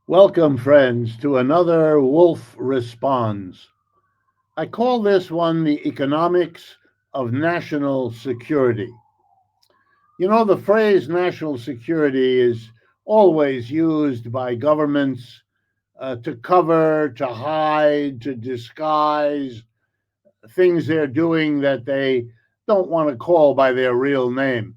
Welcome, friends, to another Wolff Responds. I call this one the economics of national security. You know, the phrase national security is always used by governments to cover, to hide, to disguise things they're doing that they don't want to call by their real name.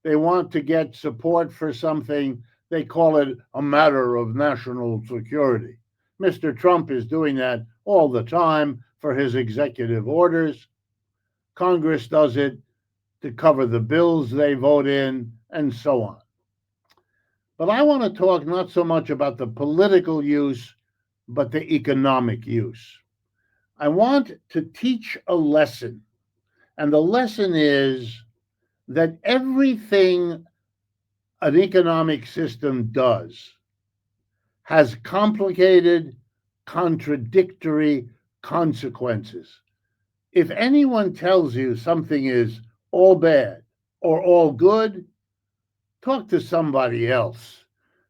They want to get support for something, they call it a matter of national security. Mr. Trump is doing that all the time for his executive orders. Congress does it to cover the bills they vote in, and so on. But I want to talk not so much about the political use, but the economic use. I want to teach a lesson, and the lesson is that everything an economic system does has complicated, contradictory consequences. If anyone tells you something is all bad or all good, talk to somebody else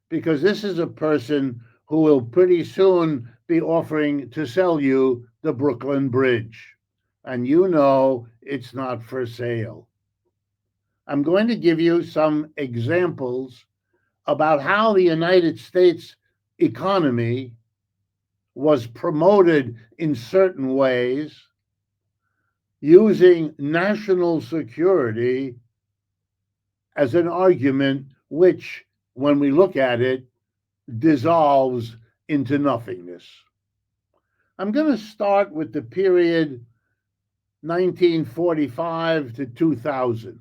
because this is a person who will pretty soon be offering to sell you the Brooklyn Bridge. And you know it's not for sale. I'm going to give you some examples about how the United States economy was promoted in certain ways using national security as an argument, which, when we look at it, dissolves into nothingness. I'm going to start with the period 1945 to 2000,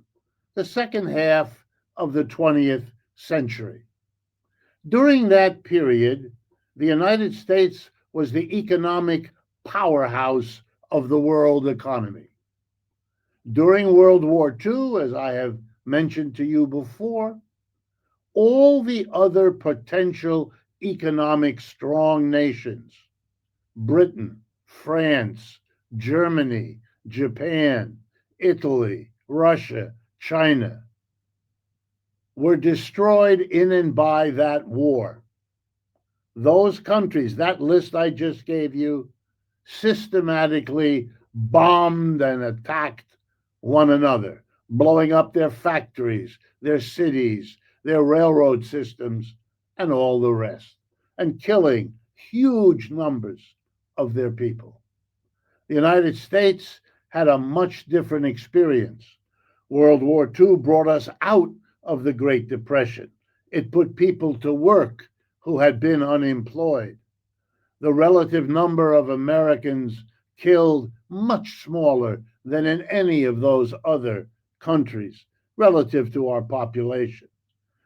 the second half of the 20th century. During that period, the United States was the economic powerhouse of the world economy. During World War II, as I have mentioned to you before, all the other potential economic strong nations, Britain, France, Germany, Japan, Italy, Russia, China, were destroyed in and by that war. Those countries, that list I just gave you, systematically bombed and attacked one another, blowing up their factories, their cities, their railroad systems, and all the rest, and killing huge numbers of their people. The United States had a much different experience. World War II brought us out of the Great Depression. It put people to work who had been unemployed. The relative number of Americans killed much smaller than in any of those other countries relative to our population.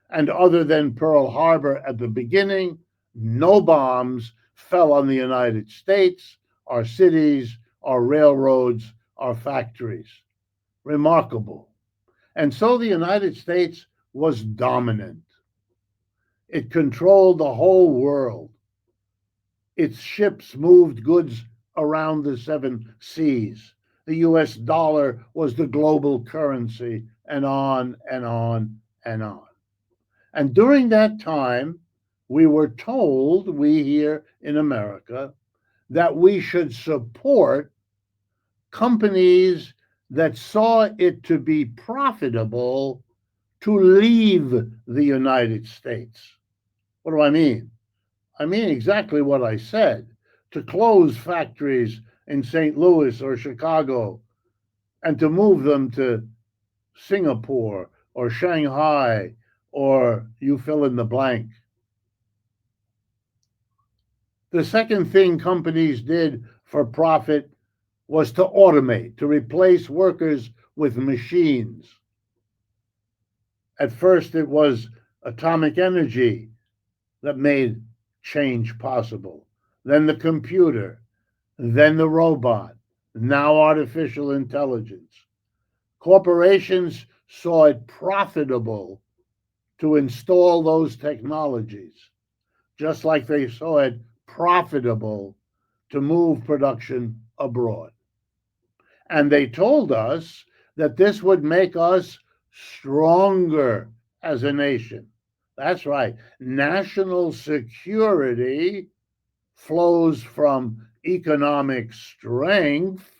And other than Pearl Harbor at the beginning, no bombs fell on the United States, our cities, our railroads, our factories. Remarkable. And so the United States was dominant. It controlled the whole world. Its ships moved goods around the seven seas. The US dollar was the global currency, and on and on and on. And during that time, we were told, we here in America, that we should support companies that saw it to be profitable to leave the United States. What do I mean? I mean exactly what I said, to close factories in St. Louis or Chicago and to move them to Singapore or Shanghai or you fill in the blank. The second thing companies did for profit was to automate, to replace workers with machines. At first, it was atomic energy that made change possible, then the computer, then the robot, now artificial intelligence. Corporations saw it profitable to install those technologies, just like they saw it profitable to move production abroad. And they told us that this would make us stronger as a nation. That's right. National security flows from economic strength,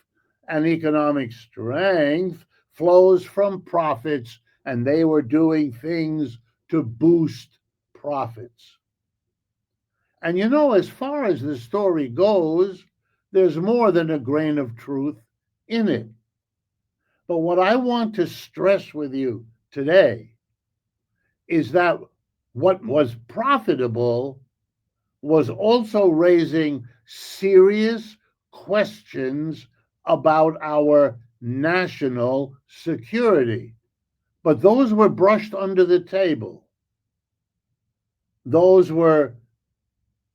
and economic strength flows from profits, and they were doing things to boost profits. And as far as the story goes, there's more than a grain of truth in it. But what I want to stress with you today is that what was profitable was also raising serious questions about our national security. But those were brushed under the table. Those were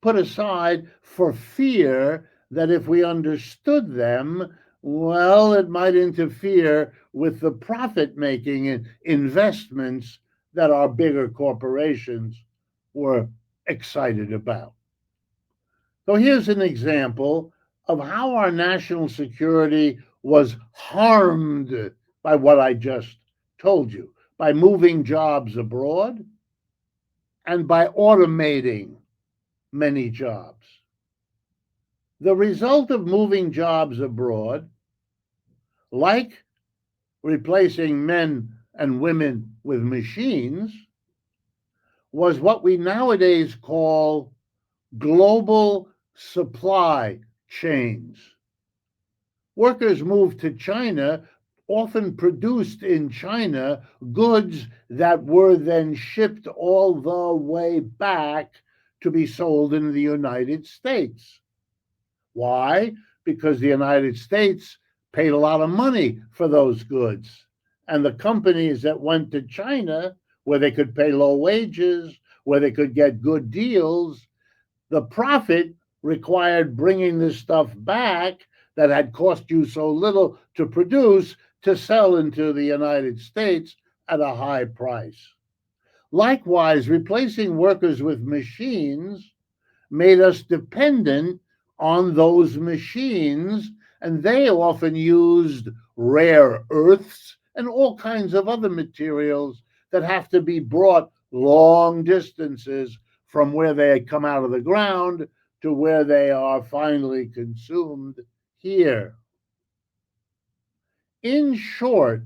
put aside for fear that if we understood them, well, it might interfere with the profit making investments that our bigger corporations were excited about. So here's an example of how our national security was harmed by what I just told you, by moving jobs abroad and by automating many jobs. The result of moving jobs abroad, like replacing men and women with machines, was what we nowadays call global supply chains. Workers moved to China, often produced in China, goods that were then shipped all the way back to be sold in the United States. Why? Because the United States paid a lot of money for those goods. And the companies that went to China, where they could pay low wages, where they could get good deals, the profit required bringing this stuff back that had cost you so little to produce to sell into the United States at a high price. Likewise, replacing workers with machines made us dependent on those machines, and they often used rare earths and all kinds of other materials that have to be brought long distances from where they come out of the ground to where they are finally consumed here. In short,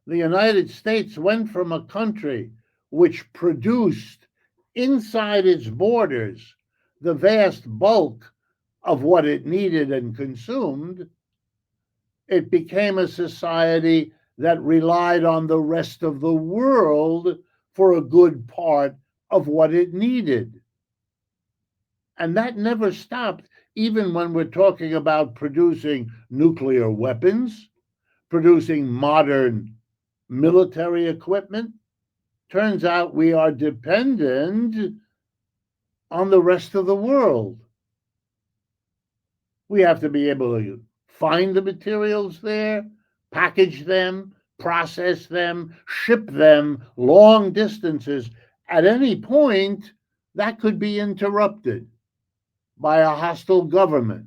the United States went from a country which produced inside its borders the vast bulk of what it needed and consumed. It became a society that relied on the rest of the world for a good part of what it needed. And that never stopped, even when we're talking about producing nuclear weapons, producing modern military equipment. Turns out we are dependent on the rest of the world. We have to be able to find the materials there, package them, process them, ship them long distances. At any point, that could be interrupted by a hostile government,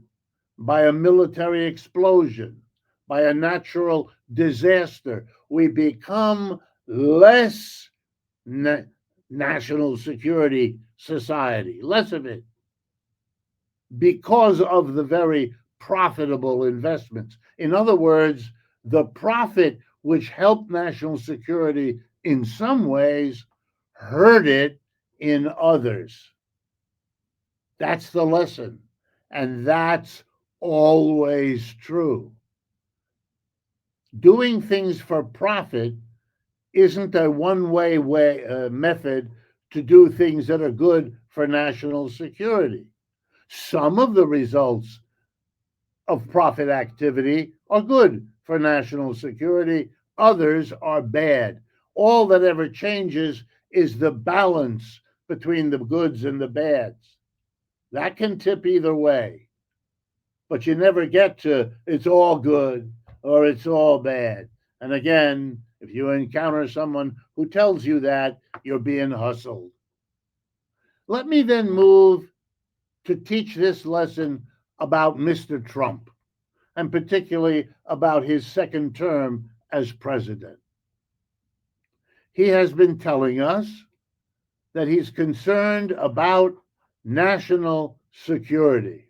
by a military explosion, by a natural disaster. We become less national security society, less of it, because of the very profitable investments. In other words, the profit which helped national security in some ways hurt it in others. That's the lesson. And that's always true. Doing things for profit isn't a one-way method to do things that are good for national security. Some of the results of profit activity are good for national security, others are bad. All that ever changes is the balance between the goods and the bads. That can tip either way, but you never get to it's all good or it's all bad. And again, if you encounter someone who tells you that, you're being hustled. Let me then move to teach this lesson about Mr. Trump, and particularly about his second term as president. He has been telling us that he's concerned about national security.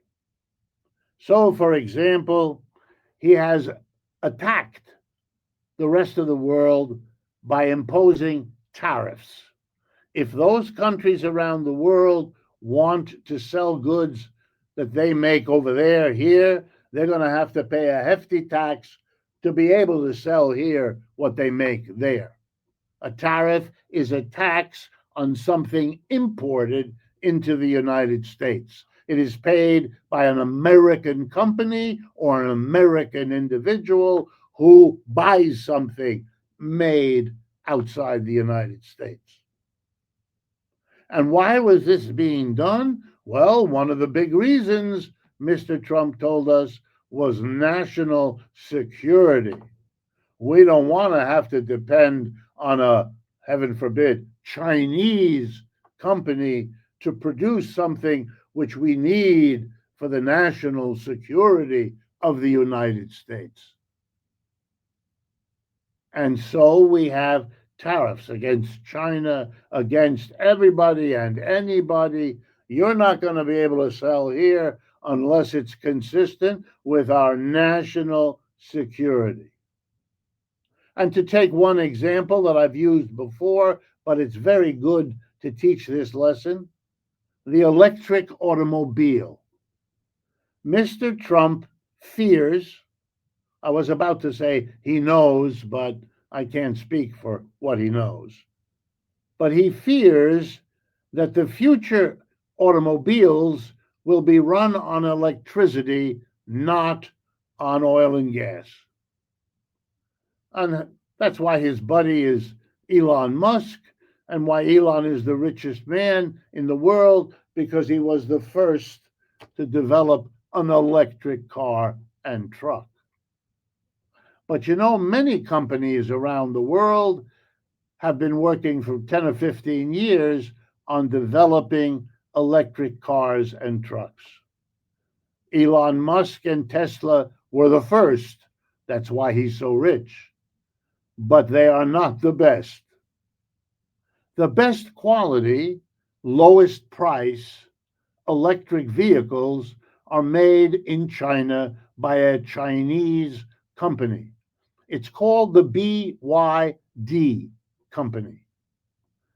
So, for example, he has attacked the rest of the world by imposing tariffs. If those countries around the world want to sell goods that they make over there here, they're going to have to pay a hefty tax to be able to sell here what they make there. A tariff is a tax on something imported into the United States. It is paid by an American company or an American individual who buys something made outside the United States. And why was this being done? Well, one of the big reasons, Mr. Trump told us, was national security. We don't want to have to depend on a, heaven forbid, Chinese company to produce something which we need for the national security of the United States. And so we have tariffs against China, against everybody and anybody. You're not going to be able to sell here unless it's consistent with our national security. And to take one example that I've used before, but it's very good to teach this lesson, the electric automobile. Mr. Trump fears, I was about to say he knows, but I can't speak for what he knows. But he fears that the future automobiles will be run on electricity, not on oil and gas. And that's why his buddy is Elon Musk, and why Elon is the richest man in the world, because he was the first to develop an electric car and truck. But you know, many companies around the world have been working for 10 or 15 years on developing electric cars and trucks. Elon Musk and Tesla were the first. That's why he's so rich. But they are not the best. The best quality, lowest price electric vehicles are made in China by a Chinese company. It's called the BYD company.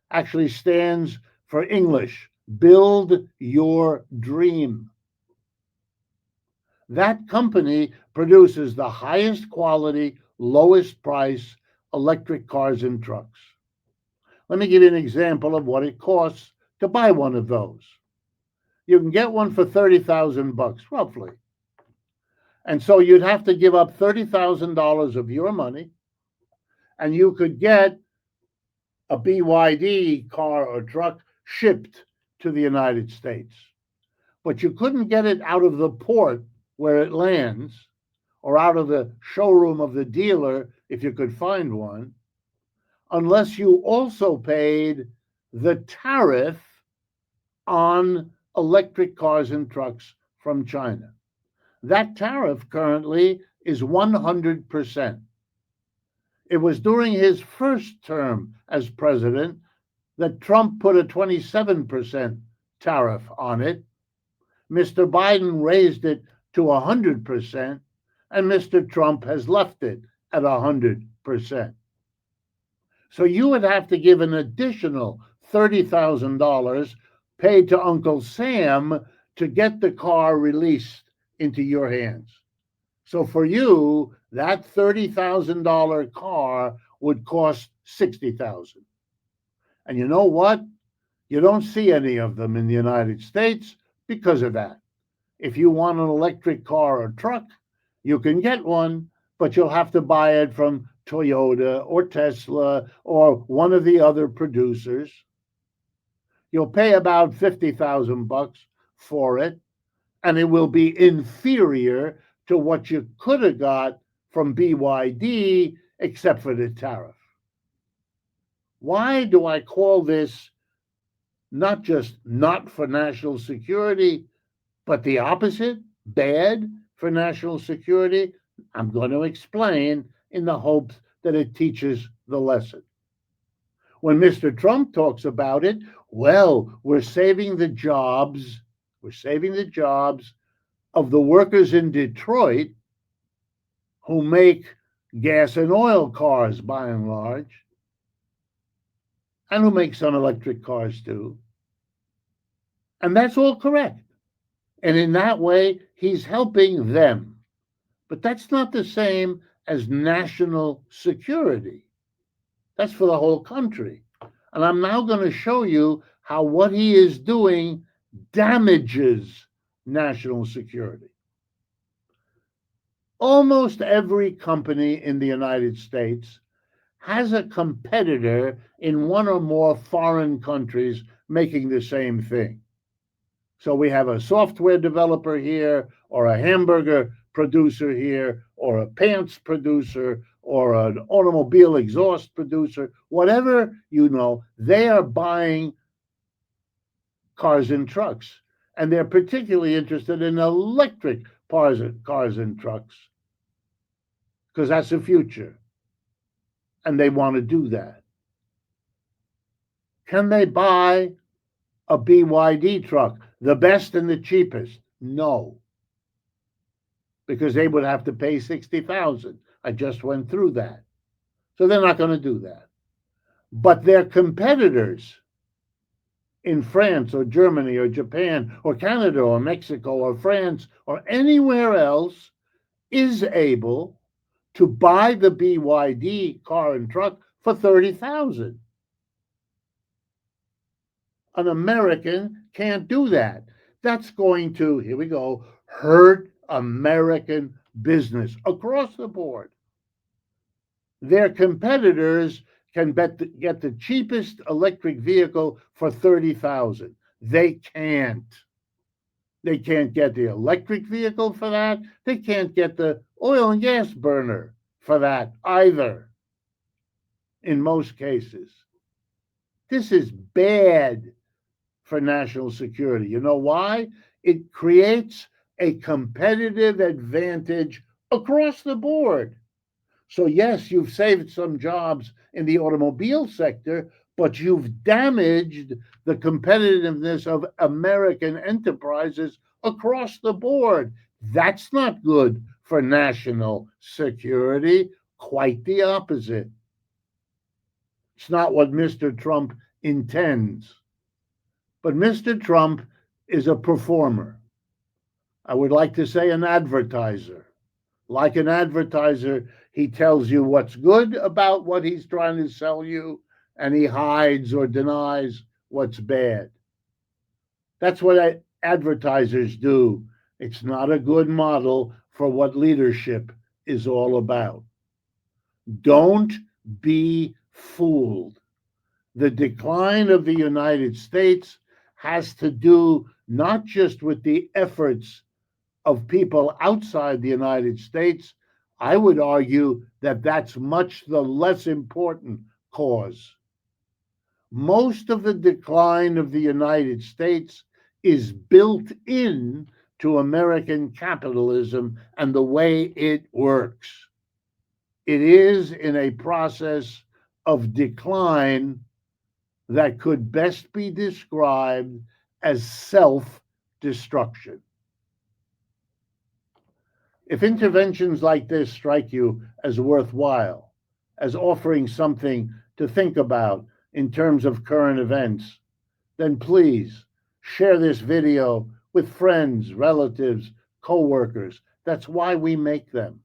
Actually stands for English, Build Your Dream. That company produces the highest quality, lowest price electric cars and trucks. Let me give you an example of what it costs to buy one of those. You can get one for $30,000, roughly. And so you'd have to give up $30,000 of your money, and you could get a BYD car or truck shipped to the United States. But you couldn't get it out of the port where it lands, or out of the showroom of the dealer, if you could find one, unless you also paid the tariff on electric cars and trucks from China. That tariff currently is 100%. It was during his first term as president that Trump put a 27% tariff on it. Mr. Biden raised it to 100%, and Mr. Trump has left it at 100%. So you would have to give an additional $30,000 paid to Uncle Sam to get the car released into your hands. So for you, that $30,000 car would cost $60,000. And you know what? You don't see any of them in the United States because of that. If you want an electric car or truck, you can get one, but you'll have to buy it from Toyota or Tesla or one of the other producers. You'll pay about $50,000 for it, and it will be inferior to what you could have got from BYD, except for the tariff. Why do I call this not just not for national security, but the opposite, bad for national security? I'm going to explain in the hopes that it teaches the lesson. When Mr. Trump talks about it, Well, we're saving the jobs of the workers in Detroit who make gas and oil cars by and large, and who make some electric cars too. And that's all correct. And in that way, he's helping them. But that's not the same as national security. That's for the whole country. And I'm now going to show you how what he is doing damages national security. Almost every company in the United States has a competitor in one or more foreign countries making the same thing. So we have a software developer here, or a hamburger producer here, or a pants producer, or an automobile exhaust producer, whatever you know, they are buying cars and trucks. And they're particularly interested in electric cars and trucks because that's the future. And they want to do that. Can they buy a BYD truck, the best and the cheapest? No, because they would have to pay $60,000. I just went through that. So they're not going to do that. But their competitors in France or Germany or Japan or Canada or Mexico or France or anywhere else is able to buy the BYD car and truck for $30,000. An American can't do that. That's going to, here we go, hurt American business across the board. Their competitors can get the cheapest electric vehicle for $30,000. They can't. They can't get the electric vehicle for that. They can't get the oil and gas burner for that either, in most cases. This is bad for national security. You know why? It creates a competitive advantage across the board. So, yes, you've saved some jobs in the automobile sector, but you've damaged the competitiveness of American enterprises across the board. That's not good for national security. Quite the opposite. It's not what Mr. Trump intends. But Mr. Trump is a performer. I would like to say an advertiser. Like an advertiser, he tells you what's good about what he's trying to sell you, and he hides or denies what's bad. That's what advertisers do. It's not a good model for what leadership is all about. Don't be fooled. The decline of the United States has to do not just with the efforts of people outside the United States. I would argue that that's much the less important cause. Most of the decline of the United States is built in to American capitalism and the way it works. It is in a process of decline that could best be described as self-destruction. If interventions like this strike you as worthwhile, as offering something to think about in terms of current events, then please share this video with friends, relatives, co-workers. That's why we make them.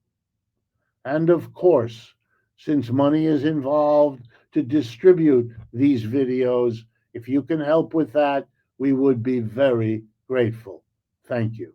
And of course, since money is involved to distribute these videos, if you can help with that, we would be very grateful. Thank you.